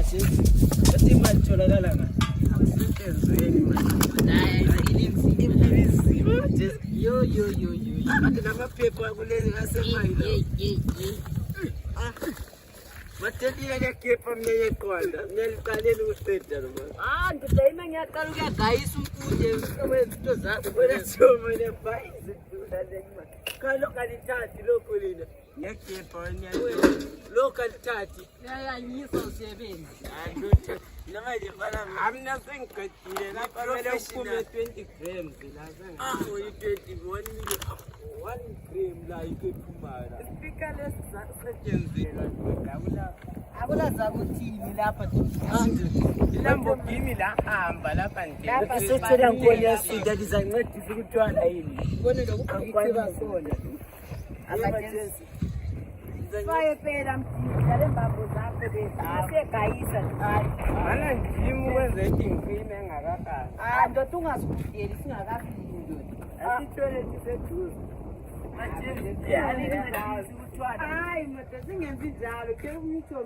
Athi matholakala ngani? Akusentenzweni manje. Yo. Athi namaphepha kulezi ngasemayilo. Mathelile lekhepha mina yeqonda. Ngiyaliqalela ukuqeda lo manje. Ngidayima ngiyaqala ukuyagayisa umfundi Izinto zakho wena soma nebhayizi dudalema. Kalo kalithathi lokho lina. Ngekhepha wena. Lokho kalithathi. yayanyisa usebenzi. Anduthi namanje bana amna sengiqedile lapha kumele uphume 20 grams la. 21 million 1 gram la ikephumayo. Speaker lesisetshenziswa ngidawula. Akula zakuthini lapha Lamborghini lahamba lapha nje. Lapha sethela nkolo yasida lizancedisa ukuthwala yini. Ubone lokukhipha sona. Abajenzi. Faye phela mthini le mbambo zakho besegayisa hayi. Mana ngimu wenze ingcine engakakazi. Ndoda ungazikudeli singakafiki ndoda. Asithole siseduze. Hayi manje singenzi njalo ke umtho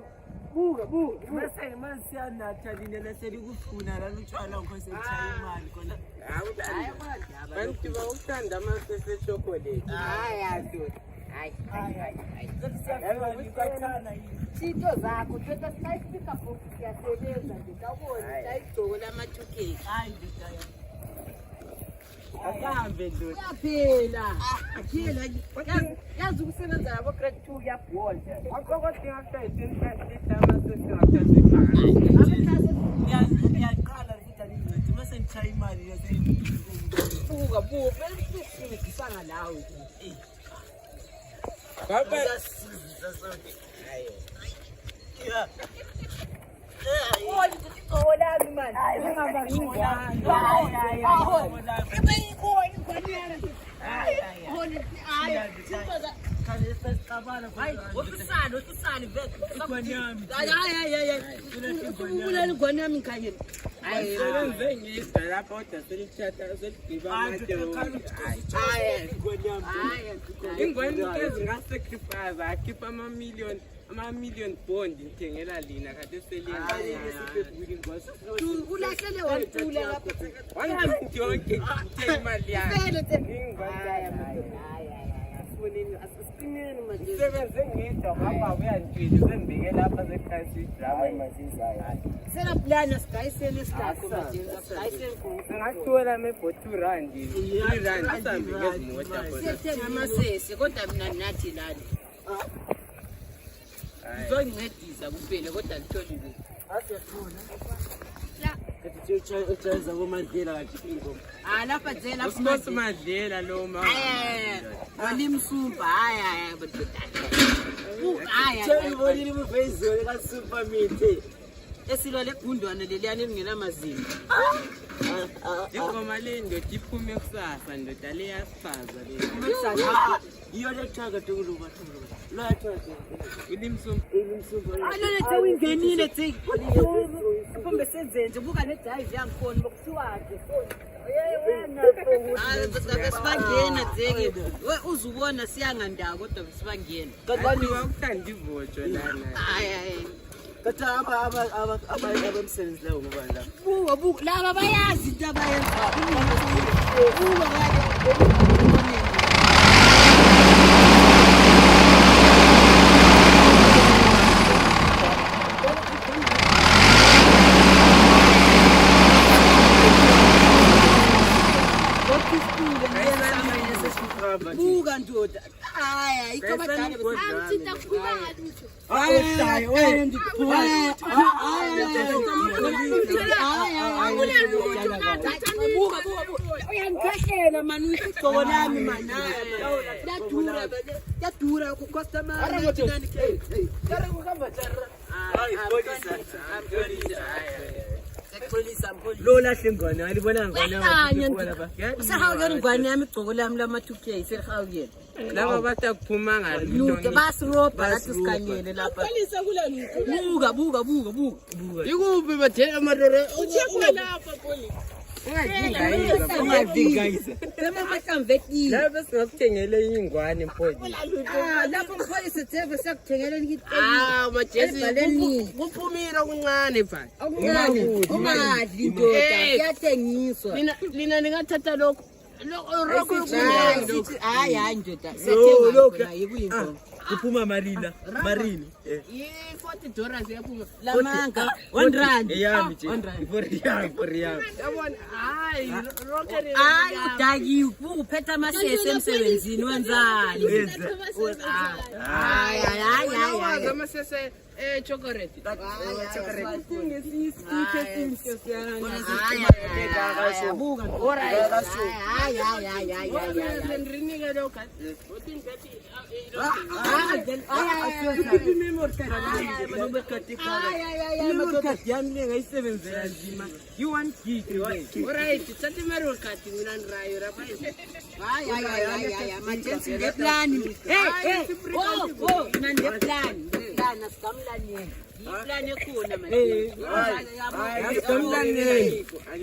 buka Mase masiyanatha line leselikufuna la lutshwala ngose utshaya imali khona. Bantu bawuthanda amase chocolate. Hayi. Sito zakho thetha siyifika futhi siyasebenza nje kabone sayigcoko lama2K. Hayi ngidaya. Akahambe ndoda. Yaphela. Akhela yazi ukusebenza yabo grade 2 yabhola. Akokho after 10 amase singathazipha. Ngiyaqala ngithi alithi mase ngitshaya imali buka besifisanga lawe. Baba ama-million bond ngithengela lina kade selenza ulahlele wantula lapho wangathi yonke ngithe imali yakhe asiqineni manje sebenze ngedwa ngapha uyantwini sembike lapha sekhasi drama emasizayo sena plan asigayisele isikhathi manje asigayisele singathola mebo 2 rand 3 rand asambe ngezimota khona sithenga amasese kodwa mina nathi lana Ngizoncedisa kuphela kodwa ngitholile. Asiyafuna. Kathi uchaza koMandlela kathi ingoma. Lapha nje lapha uSmos Mandlela lo ma. Olimsumba hayi badodana. Ngibonile uFacebook ka Super Meat. Esilwa legundwane leliyana elingenamazinga. Ingoma le ndoda iphume kusasa ndoda le yasifaza le. Iyo le thaka tukuluba. Ilimsumba. Alole wingenile thi. Kumbe senzenze buka ne drive yangikhona bokuthiwa ke. Wena besibangena dzeke. Uzubona siyangandaka kodwa besibangena. Kanti wakuthanda ivotsho lana. Hayi. Kathi abamsebenzi leyo ngoba la. Buka laba bayazi into abayenza. Buka ndoda. Hayi ikabadala besitha kuba ngalutho. Uyangikhahlela mani igcoko lami manaya yadura ku customer lo lahle ngwane alibona ngwane usahawukela ingwane yami igcoko lami lama2K selihawukela laba batakuphuma ngalutho basirobha lathi sikanyele lapha buka ikuphi bathe amarere uthekwa lapha polisi ungadingayisa amahlamvekile lapho singakuthengele ingwane mfowethu lapho mpholisa theve siyakuthengela majesi kuphumile okuncane pha ungadli ndoda kuyathengiswa lina ningathatha lokho hayi ndoda siyathenga yikuyinto kuphuma marini $40 yaphuma lamanga 1 rand eyami nje for yami yabona hayi hayi udaki uphetha amasese emsebenzini wenzani hayi amasese chocolate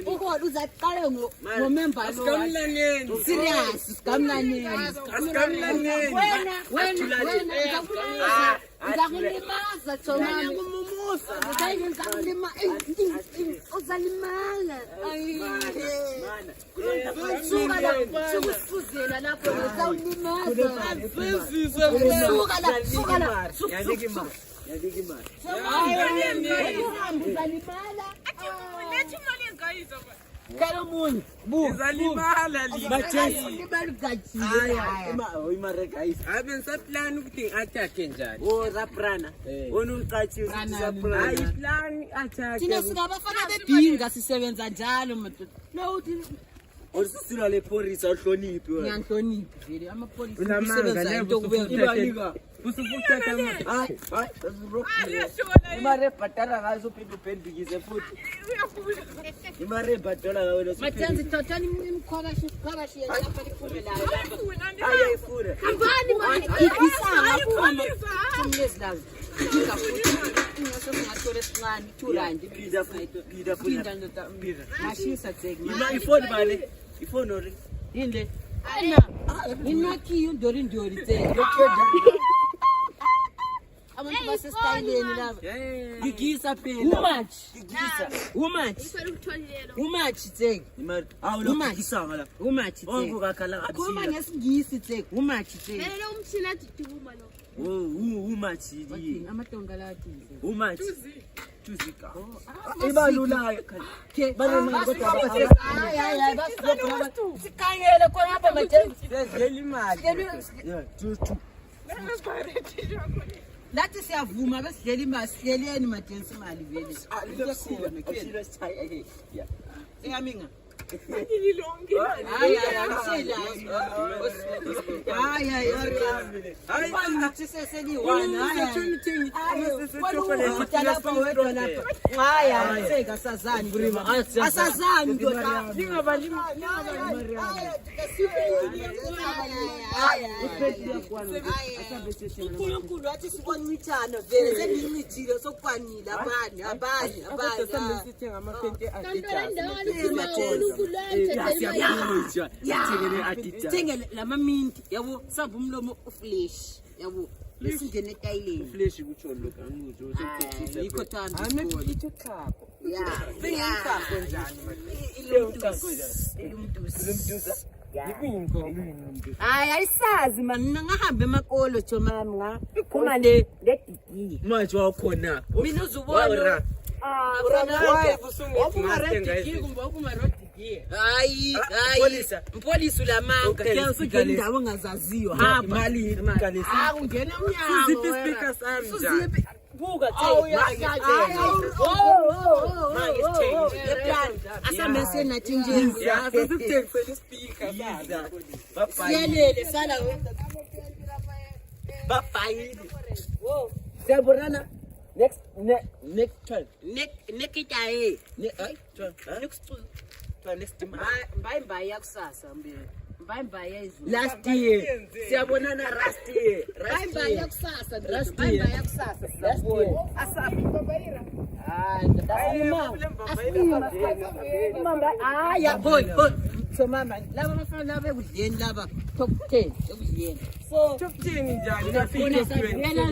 ukhona uzaqale ngomember lo serious sigamlaneni wena uzakulimaza thomani kumumusa uzalimala sukusifuzela lapho uzawulimaza abengisaplani ukuthi ngi-athakhe njani raprana onungicathisithina singabafana bedinga sisebenza njalo madoda olisisula le pholisa uhloniphi wena ngiyanhloniphi vele amapholisa unamanga imari ebhadala ngayo sophinde uphendukise futhi imari ebhadala ngayo Matenzi thothani imkhwakashi lapha liphume layo ayayifuna hambani manje ibisanga kumlezi lazo ingasosingathole sincane 2 rand phinda mashisa tseki ifoni bale ifoni ori yinde inakhiyo ndori tseki abantu basesitayileni laba gigisa phela umachi tseki imari awulokisanga la umachi tseki ongukakhala khuluma ngesingisi tseki umachi tseki umachi amatonga lathi umachi tuzika ibalulayo sikangele khonapha majenzi bezela imali lathi siyavuma besidlela imali sihleleni majenzi imali vele singaminga uNkulunkulu wathi sibona imithando vele sengincithile sokwanile abanye Thengele lama minti yabo savu umlomo uflesh yabo besingene etayileni flesh kutsho lokho angizwe yikho thanda ithu khapho bengikapho njani hayi ayisazi mina ngahambe emakolo jomami ngaphuma le degree manje wakhona mina uzubona hayi mpolisi ulamanga ke usugcina indawo ongazaziyo imali ungena emnyango siziphi speaker sami njani buka asamese nathi nje sikuthengise speaker siyalele sala babhayini siyabonana next 12 nekitaye next mbayi yakusasa mbayi yezulu last year siyabonana last year mbayi yakusasa last year asaphi hayi Mama, boy. So mama, laba bafana laba ekudleni laba top 10 ekudleni. So Top 10 njani? Yabona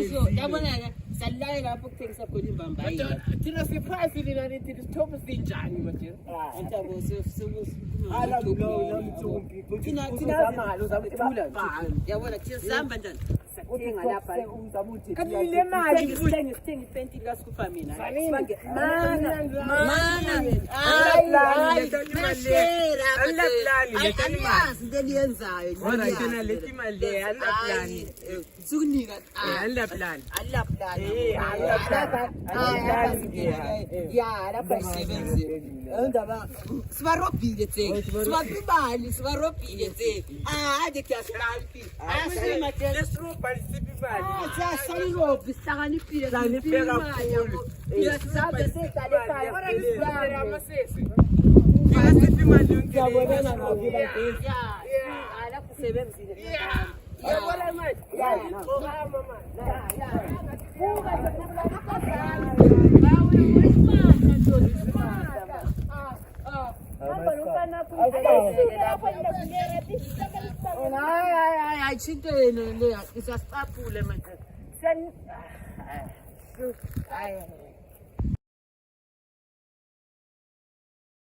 so yabona ke salaya lapho kuthengisa khona imbamba yini. Thina siphasi lina nithi sithobe sinjani manje? Antabo so Ala lo mthumbi. thina uzamalo thula yabona thina sihamba njani uthenga lapha Kanile mali sithenga ipenti likaSkufa mina sibange into eliyenzayo Ngona lethi imali le ala plan. sukunika Ala plan. ala plan ya lapha isebenze endaba sibarobhile tse sibabali sibarobhile tse ade kuyasikampi asema tse Lesropa lisiphi imali? siyasalobhi sihlakaniphile Hlakaniphile kakhulu. siyasabe seqale ekhaya Ngasiphi imali yonke lapho usebenzile Yabona manje. ayithintene le isasicapule manje